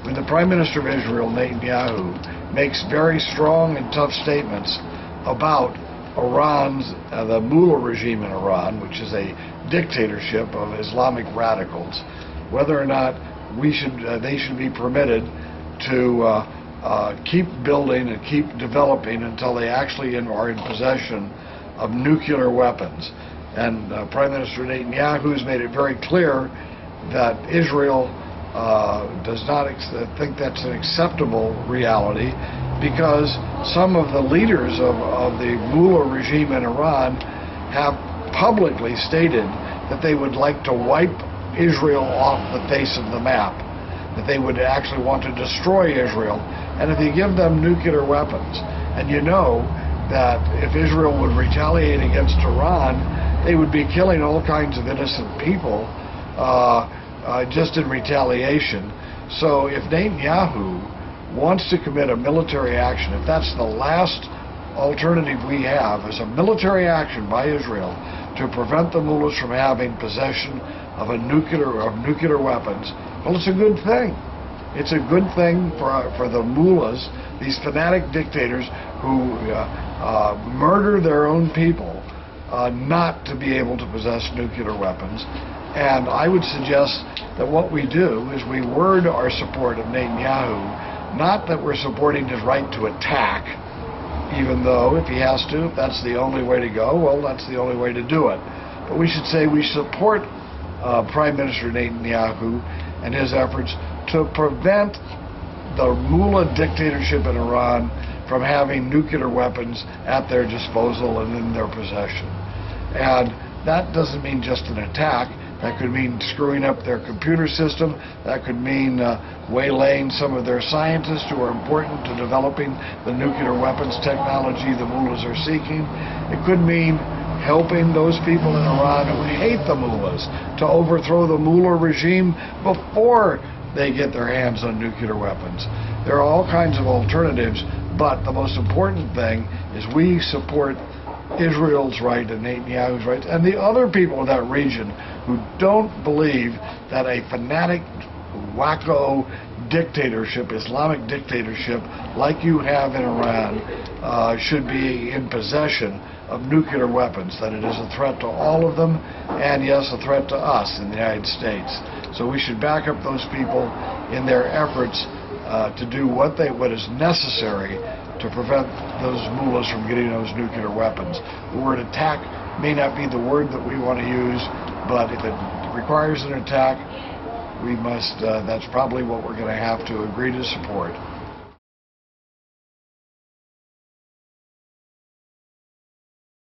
when the Prime Minister of Israel, Netanyahu, makes very strong and tough statements about Iran's, the Mullah regime in Iran, which is a dictatorship of Islamic radicals, whether or not they should be permitted to keep building and keep developing until they actually are in possession of nuclear weapons. And Prime Minister Netanyahu has made it very clear that Israel does not think that's an acceptable reality, because some of the leaders of the Mullah regime in Iran have publicly stated that they would like to wipe Israel off the face of the map, that they would actually want to destroy Israel, and if you give them nuclear weapons, and you know that if Israel would retaliate against Iran, they would be killing all kinds of innocent people just in retaliation. So if Netanyahu wants to commit a military action, if that's the last alternative we have, is a military action by Israel to prevent the mullahs from having possession of nuclear weapons, well, it's a good thing. It's a good thing for the mullahs, these fanatic dictators who murder their own people, not to be able to possess nuclear weapons. And I would suggest that what we do is we word our support of Netanyahu, not that we're supporting his right to attack, even though if he has to, if that's the only way to go, well, that's the only way to do it. But we should say we support Prime Minister Netanyahu and his efforts to prevent the Mullah dictatorship in Iran from having nuclear weapons at their disposal and in their possession. And that doesn't mean just an attack. That could mean screwing up their computer system. That could mean waylaying some of their scientists who are important to developing the nuclear weapons technology the mullahs are seeking. It could mean helping those people in Iran who hate the mullahs to overthrow the mullah regime before they get their hands on nuclear weapons. There are all kinds of alternatives, but the most important thing is we support Israel's right and Netanyahu's right and the other people in that region who don't believe that a fanatic, wacko dictatorship, Islamic dictatorship like you have in Iran should be in possession of nuclear weapons, that it is a threat to all of them, and yes, a threat to us in the United States. So we should back up those people in their efforts to do what is necessary to prevent those mullahs from getting those nuclear weapons. The word attack may not be the word that we want to use, but if it requires an attack, we must, that's probably what we're going to have to agree to support.